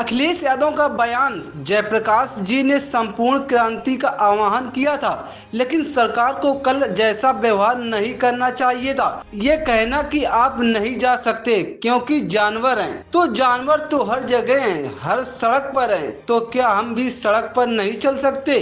अखिलेश यादव का बयान, जयप्रकाश जी ने संपूर्ण क्रांति का आह्वान किया था, लेकिन सरकार को कल जैसा व्यवहार नहीं करना चाहिए था। ये कहना कि आप नहीं जा सकते क्योंकि जानवर हैं, तो जानवर तो हर जगह हैं, हर सड़क पर हैं, तो क्या हम भी सड़क पर नहीं चल सकते?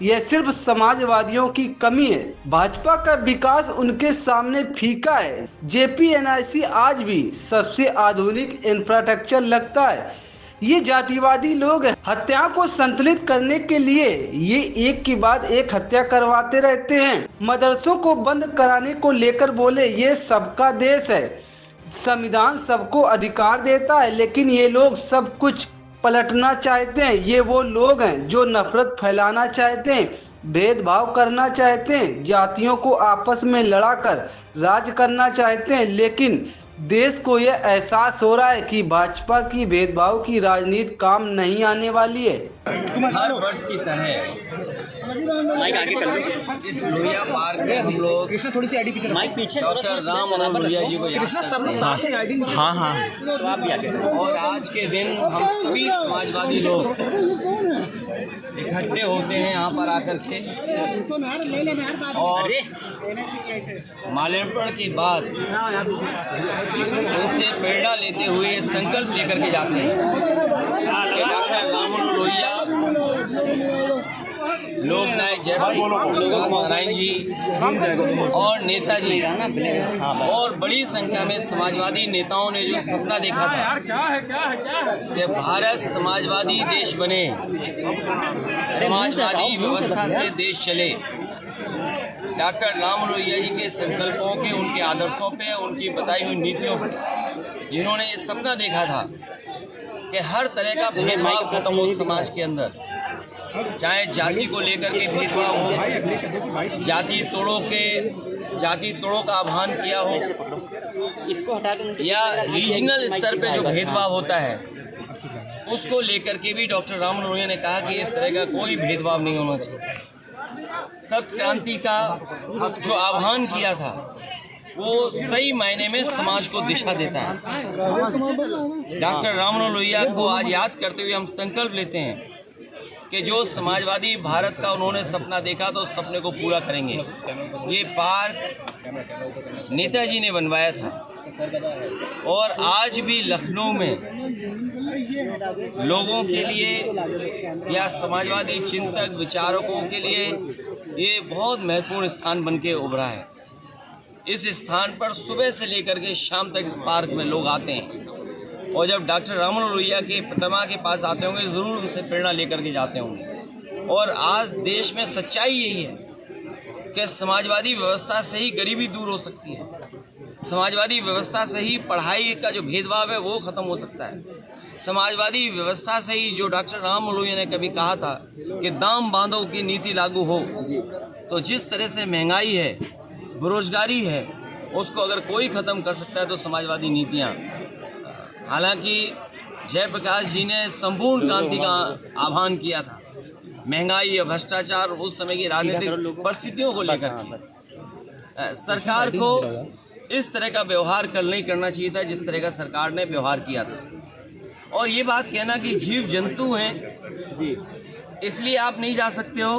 यह सिर्फ समाजवादियों की कमी है। भाजपा का विकास उनके सामने फीका है। जेपीएनआईसी आज भी सबसे आधुनिक इंफ्रास्ट्रक्चर लगता है। ये जातिवादी लोग हत्याओं को संतुलित करने के लिए ये एक के बाद एक हत्या करवाते रहते हैं। मदरसों को बंद कराने को लेकर बोले ये सबका देश है, संविधान सबको अधिकार देता है, लेकिन ये लोग सब कुछ पलटना चाहते हैं। ये वो लोग हैं जो नफरत फैलाना चाहते हैं, भेदभाव करना चाहते हैं, जातियों को आपस में लड़ाकर राज करना चाहते हैं। लेकिन देश को यह एहसास हो रहा है कि भाजपा की भेदभाव की राजनीति काम नहीं आने वाली है। हर वर्ष की तरह माइक आगे कर लो। इस लोहिया पार्क में हम लोग कृष्णा थोड़ी सी आईडी पीछे, माइक पीछे, डॉक्टर राम मनोहर लोहिया जी को कृष्णा सब लोग साथ हैं आईडी। हाँ तो आप भी आगे। और आज के दिन हम सभी समाजवादी लोग इकट्ठे होते हैं यहाँ पर आकर के, और माल्यार्पण के बाद उनसे प्रेरणा लेते हुए संकल्प लेकर के जाते हैं कि डॉक्टर राम मनोहर लोहिया, लोकनायक जयप्रकाश नारायण जी और नेताजी और बड़ी संख्या में समाजवादी नेताओं ने जो सपना देखा था कि भारत समाजवादी देश बने, समाजवादी व्यवस्था से देश चले, डॉक्टर राम लोहिया जी के संकल्पों के, उनके आदर्शों पे, उनकी बताई हुई नीतियों पे, जिन्होंने ये सपना देखा था कि हर तरह का भेदभाव खत्म हो समाज के अंदर, चाहे जाति को लेकर के भेदभाव हो, जाति तोड़ों का आह्वान किया हो, इसको हटा दो, या रीजनल स्तर पे जो भेदभाव होता है उसको लेकर के भी डॉक्टर राम मनोहर लोहिया ने कहा कि इस तरह का कोई भेदभाव नहीं होना चाहिए। सत्य क्रांति का जो आह्वान किया था वो सही मायने में समाज को दिशा देता है। डॉक्टर राम मनोहर लोहिया को आज याद करते हुए हम संकल्प लेते हैं कि जो समाजवादी भारत का उन्होंने सपना देखा तो उस सपने को पूरा करेंगे। ये पार्क नेताजी ने बनवाया था और आज भी लखनऊ में लोगों के लिए या समाजवादी चिंतक विचारकों के लिए ये बहुत महत्वपूर्ण स्थान बन के उभरा है। इस स्थान पर सुबह से लेकर के शाम तक इस पार्क में लोग आते हैं, और जब डॉक्टर राम मनोहर लोहिया के प्रतिमा के पास आते होंगे ज़रूर उनसे प्रेरणा लेकर के जाते होंगे। और आज देश में सच्चाई यही है कि समाजवादी व्यवस्था से ही गरीबी दूर हो सकती है, समाजवादी व्यवस्था से ही पढ़ाई का जो भेदभाव है वो ख़त्म हो सकता है, समाजवादी व्यवस्था से ही जो डॉक्टर राम मनोहर लोहिया ने कभी कहा था कि दाम बांधो की नीति लागू हो, तो जिस तरह से महंगाई है, बेरोजगारी है, उसको अगर कोई ख़त्म कर सकता है तो समाजवादी नीतियाँ। हालांकि जयप्रकाश जी ने संपूर्ण क्रांति का आह्वान किया था, महंगाई या भ्रष्टाचार उस समय की राजनीतिक परिस्थितियों को लेकर सरकार को इस तरह का व्यवहार कल नहीं करना चाहिए था जिस तरह का सरकार ने व्यवहार किया था। और ये बात कहना कि जीव जंतु हैं इसलिए आप नहीं जा सकते हो,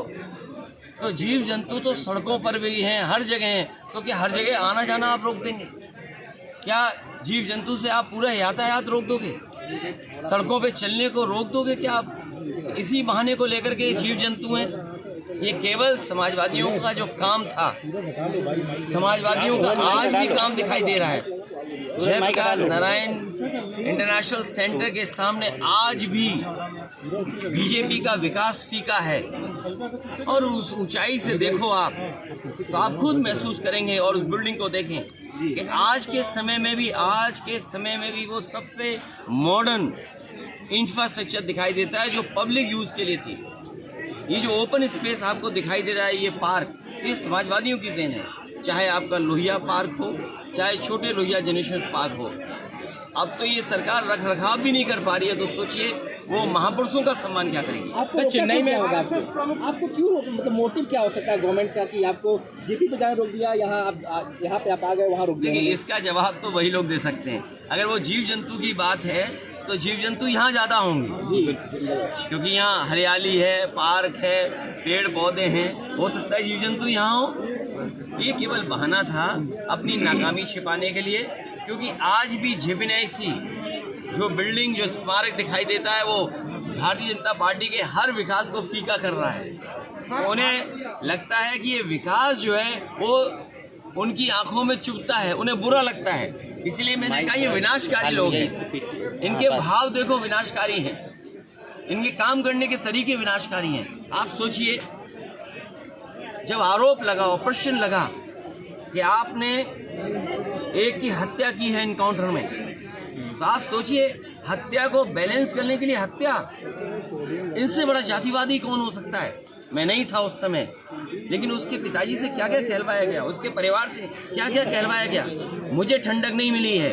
तो जीव जंतु तो सड़कों पर भी हैं, हर जगह हैं, तो क्या हर जगह आना जाना आप रोक देंगे? क्या जीव जंतु से आप पूरा यातायात रोक दोगे? सड़कों पे चलने को रोक दोगे क्या आप? इसी बहाने को लेकर के जीव जंतु हैं। ये केवल समाजवादियों का जो काम था, समाजवादियों का आज भी काम दिखाई दे रहा है। जयप्रकाश नारायण इंटरनेशनल सेंटर के सामने आज भी बीजेपी का विकास फीका है, और उस ऊंचाई से देखो आप तो आप खुद महसूस करेंगे, और उस बिल्डिंग को देखें कि आज के समय में भी वो सबसे मॉडर्न इंफ्रास्ट्रक्चर दिखाई देता है जो पब्लिक यूज़ के लिए थी। ये जो ओपन स्पेस आपको दिखाई दे रहा है, ये पार्क, ये समाजवादियों की देन है, चाहे आपका लोहिया पार्क हो, चाहे छोटे लोहिया जनरेशन पार्क हो। अब तो ये सरकार रख रखाव भी नहीं कर पा रही है, तो सोचिए वो महापुरुषों का सम्मान क्या करेगी। आपको चेन्नई में होगा, आपको क्यों, मतलब मोटिव क्या हो सकता है गवर्नमेंट का कि आपको जेपी पे जाने रोक दिया, यहाँ पे आप आ गए, वहाँ रोक दिया? देखिए, इसका जवाब तो वही लोग दे सकते हैं। अगर वो जीव जंतु की बात है तो जीव जंतु यहाँ ज़्यादा होंगे, क्योंकि यहाँ हरियाली है, पार्क है, पेड़ पौधे हैं। हो सकता है जीव जंतु यहाँ हो। ये केवल बहाना था अपनी नाकामी छिपाने के लिए, क्योंकि आज भी JPNIC जो बिल्डिंग, जो स्मारक दिखाई देता है, वो भारतीय जनता पार्टी के हर विकास को फीका कर रहा है। उन्हें लगता है कि ये विकास जो है वो उनकी आंखों में चुभता है, उन्हें बुरा लगता है। इसलिए मैंने कहा ये विनाशकारी लोग हैं। इनके भाव देखो विनाशकारी हैं, इनके काम करने के तरीके विनाशकारी हैं। आप सोचिए, जब आरोप लगा, प्रश्न लगा कि आपने एक की हत्या की है एनकाउंटर में, तो आप सोचिए हत्या को बैलेंस करने के लिए हत्या, इनसे बड़ा जातिवादी कौन हो सकता है। मैं नहीं था उस समय, लेकिन उसके पिताजी से क्या क्या कहलवाया गया, उसके परिवार से क्या क्या कहलवाया गया। मुझे ठंडक नहीं मिली है।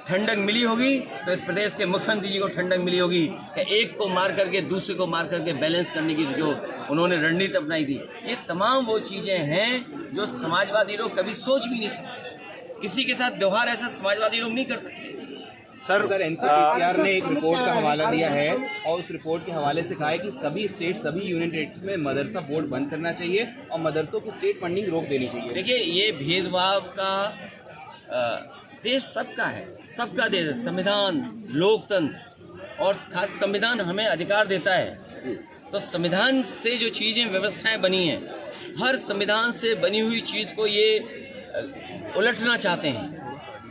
ठंडक मिली होगी तो इस प्रदेश के मुख्यमंत्री जी को ठंडक मिली होगी कि एक को मार करके दूसरे को मार करके बैलेंस करने की जो उन्होंने रणनीति अपनाई थी। ये तमाम वो चीज़ें हैं जो समाजवादी लोग कभी सोच भी नहीं सकते। किसी के साथ व्यवहार ऐसा समाजवादी लोग नहीं कर सकते। सर NCPCR ने एक रिपोर्ट का हवाला दिया है और उस रिपोर्ट के हवाले से कहा है कि सभी स्टेट, सभी यूनियन टेरिटरीज में मदरसा बोर्ड बंद करना चाहिए और मदरसों की स्टेट फंडिंग रोक देनी चाहिए। देखिए, ये भेदभाव का देश सबका है, सबका देश है। संविधान, लोकतंत्र और खास संविधान हमें अधिकार देता है। तो संविधान से जो चीज़ें, व्यवस्थाएं बनी हैं, हर संविधान से बनी हुई चीज़ को ये उलटना चाहते हैं।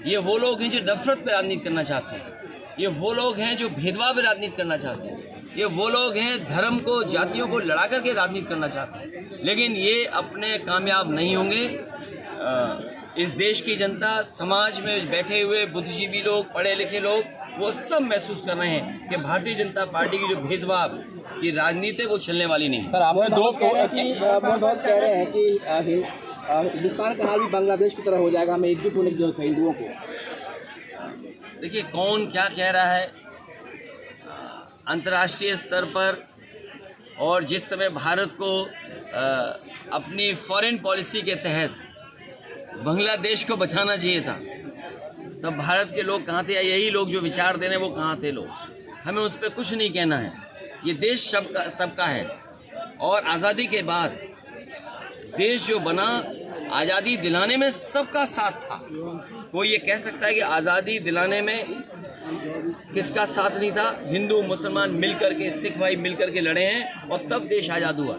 ये वो लोग हैं जो नफरत पर राजनीति करना चाहते हैं। ये वो लोग हैं जो भेदभाव पर राजनीति करना चाहते हैं। ये वो लोग हैं धर्म को, जातियों को लड़ा करके राजनीति करना चाहते हैं। लेकिन ये अपने कामयाब नहीं होंगे। इस देश की जनता, समाज में बैठे हुए बुद्धिजीवी लोग, पढ़े लिखे लोग, वो सब महसूस कर रहे हैं कि भारतीय जनता पार्टी की जो भेदभाव की राजनीति वो चलने वाली नहीं। सर, आप दो कह रहे हैं कि हिंदुस्तान का हाल भी बांग्लादेश की तरह हो जाएगा, हमें एकजुट होने की जरूरत है हिंदुओं को। देखिए, कौन क्या कह रहा है अंतर्राष्ट्रीय स्तर पर, और जिस समय भारत को अपनी फॉरेन पॉलिसी के तहत बांग्लादेश को बचाना चाहिए था, तब भारत के लोग कहाँ थे, या यही लोग जो विचार दे रहे हैं वो कहाँ थे लोग। हमें उस पर कुछ नहीं कहना है। ये देश सबका है। और आज़ादी के बाद देश जो बना, आज़ादी दिलाने में सबका साथ था। कोई ये कह सकता है कि आज़ादी दिलाने में किसका साथ नहीं था? हिंदू मुसलमान मिलकर के, सिख भाई मिलकर के लड़े हैं और तब देश आज़ाद हुआ।